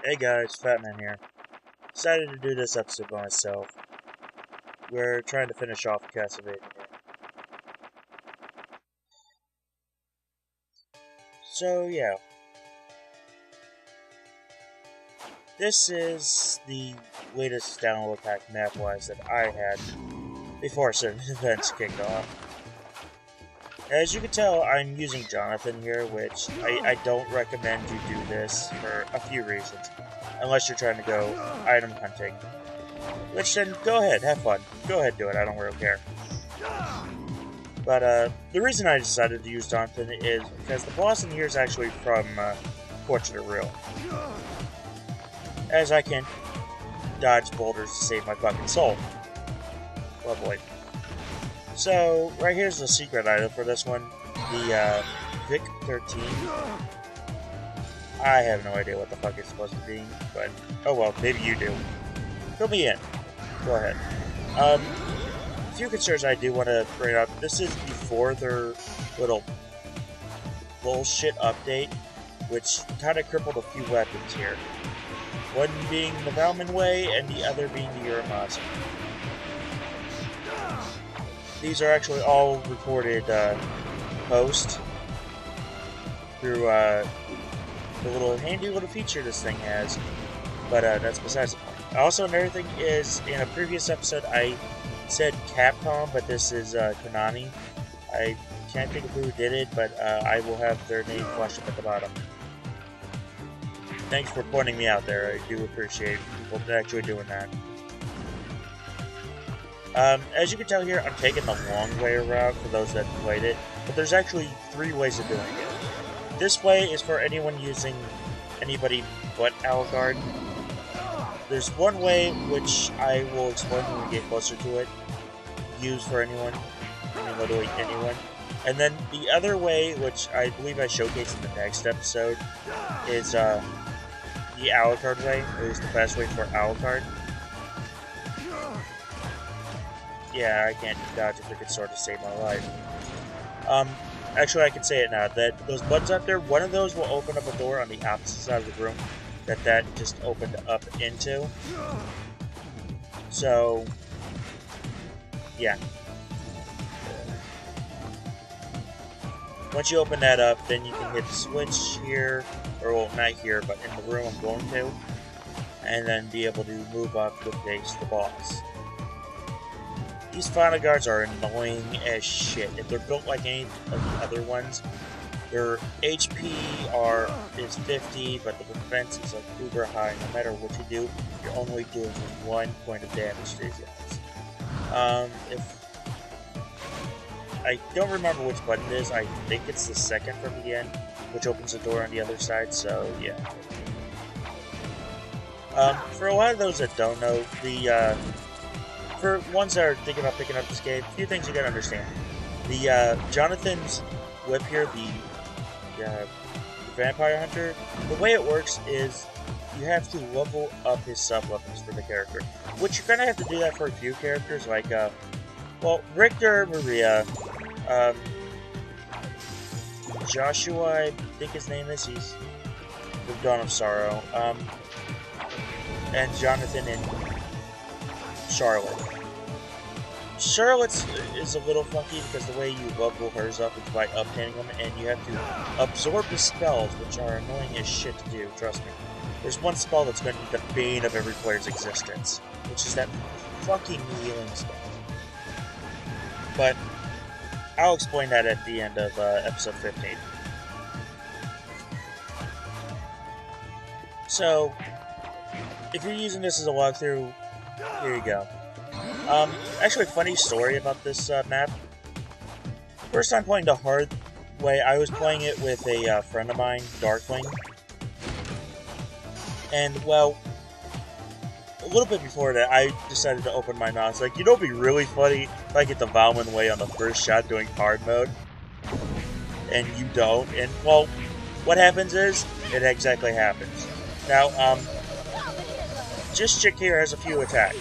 Hey guys, Fatman here. Decided to do this episode by myself. We're trying to finish off Castlevania here. So yeah, this is the latest download pack map-wise that I had before certain events kicked off. As you can tell, I'm using Jonathan here, which I don't recommend you do this for a few reasons. Unless you're trying to go item hunting. Which then, go ahead, have fun. Go ahead, do it, I don't really care. But the reason I decided to use Jonathan is because the boss in here is actually from Portrait of Real. As I can dodge boulders to save my fucking soul. Lovely. So, right here's the secret item for this one. The Vic 13. I have no idea what the fuck it's supposed to be, but oh well, maybe you do. Fill me in. Go ahead. A few concerns I do want to bring up. This is before their little bullshit update, which kind of crippled a few weapons here. One being the Valman Way, and the other being the Uramasa. These are actually all recorded post through the little handy little feature this thing has, but that's besides the point. Also, another thing is, in a previous episode, I said Capcom, but this is Konami. I can't think of who did it, but I will have their name flashed up at the bottom. Thanks for pointing me out there. I do appreciate people actually doing that. As you can tell here, I'm taking the long way around for those that played it, but there's actually 3 ways of doing it. This way is for anyone using anybody but Alucard. There's one way, which I will explain when we get closer to it, used for anyone, I mean literally anyone. And then the other way, which I believe I showcased in the next episode, is the Alucard way, or is the best way for Alucard. Yeah, I can't dodge a freaking sword to save my life. Actually I can say it now, that those buttons up there, one of those will open up a door on the opposite side of the room that just opened up into. So, yeah. Once you open that up, then you can hit the switch here, or well, not here, but in the room I'm going to, and then be able to move up to face the boss. These final guards are annoying as shit. If they're built like any of the other ones, their HP is 50, but the defense is like uber high. No matter what you do, you're only doing 1 point of damage to these guys. If I don't remember which button it is, I think it's the second from the end, which opens the door on the other side. So yeah. For a lot of those that don't know, for ones that are thinking about picking up this game, a few things you gotta understand. The Jonathan's whip here, the Vampire Hunter, the way it works is you have to level up his sub-weapons for the character. Which you're gonna have to do that for a few characters, like, well, Richter, Maria, Joshua, I think his name is, he's the Dawn of Sorrow, and Jonathan and Charlotte. Charlotte's is a little funky because the way you level hers up is by up-hitting them, and you have to absorb the spells, which are annoying as shit to do, trust me. There's one spell that's going to be the bane of every player's existence, which is that fucking healing spell. But I'll explain that at the end of episode 15. So, if you're using this as a walkthrough, here you go. Actually, funny story about this map. First time playing the hard way, I was playing it with a friend of mine, Darkling. And, well, a little bit before that, I decided to open my mouth. It's like, you know, it'd be really funny if I get the Valman Way on the first shot doing hard mode, and you don't. And, well, what happens is, it exactly happens. Now, this chick here has a few attacks.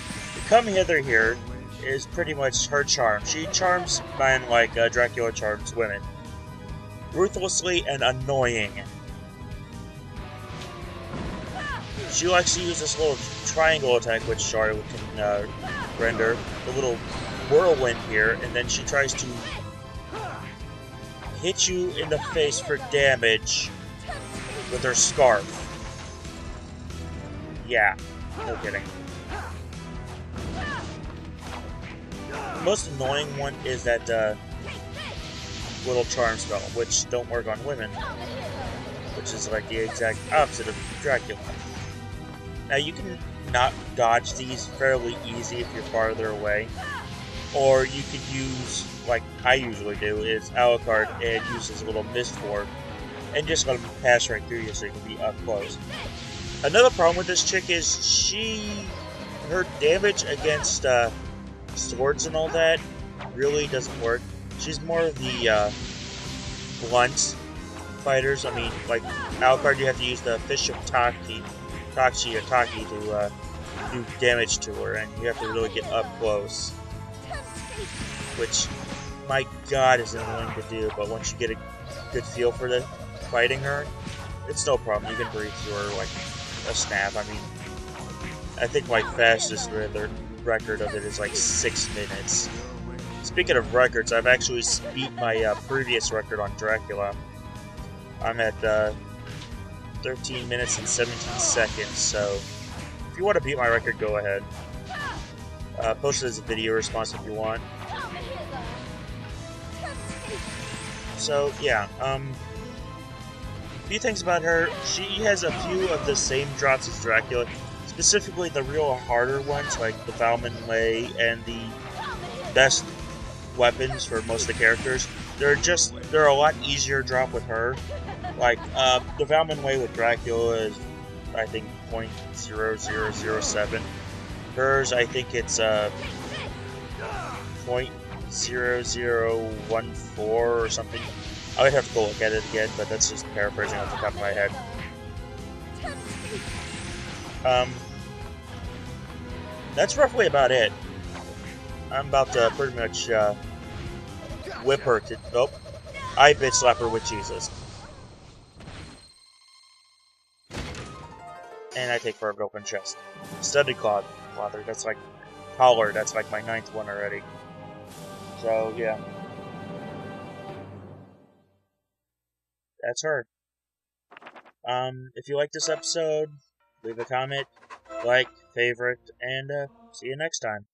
Come Hither here is pretty much her charm. She charms men like Dracula charms women. Ruthlessly and annoying. She likes to use this little triangle attack, which Shari can render. The little whirlwind here, and then she tries to hit you in the face for damage with her scarf. Yeah, no kidding. The most annoying one is that little charm spell, which don't work on women, which is like the exact opposite of Dracula. Now you can not dodge these fairly easy if you're farther away, or you could use, like I usually do, is Alucard and use his little mist orb and just let him pass right through you so you can be up close. Another problem with this chick is her damage against swords and all that really doesn't work. She's more of the blunt fighters. I mean, like Alucard, you have to use the Fish of Taki to do damage to her, and you have to really get up close. Which, my god, is annoying to do, but once you get a good feel for fighting her, it's no problem. You can breathe through her like a snap. I mean, I think my fastest record of it is like 6 minutes. Speaking of records, I've actually beat my previous record on Dracula. I'm at 13 minutes and 17 seconds, so if you want to beat my record, go ahead. Post it as a video response if you want. So, yeah, a few things about her. She has a few of the same drops as Dracula, specifically the real harder ones, like the Valman Way and the best weapons for most of the characters. They're a lot easier to drop with her. Like, the Valman Way with Dracula is, I think, 0.0007. Hers, I think it's, 0.0014 or something. I would have to go look at it again, but that's just paraphrasing off the top of my head. That's roughly about it. I'm about to pretty much, whip her to... Oh, I bitch slap her with Jesus. And I take Fervent Open Chest. Studded Clother, that's like... Collar, that's like my 9th one already. So, yeah. That's her. If you like this episode, leave a comment, like, favorite, and, see you next time.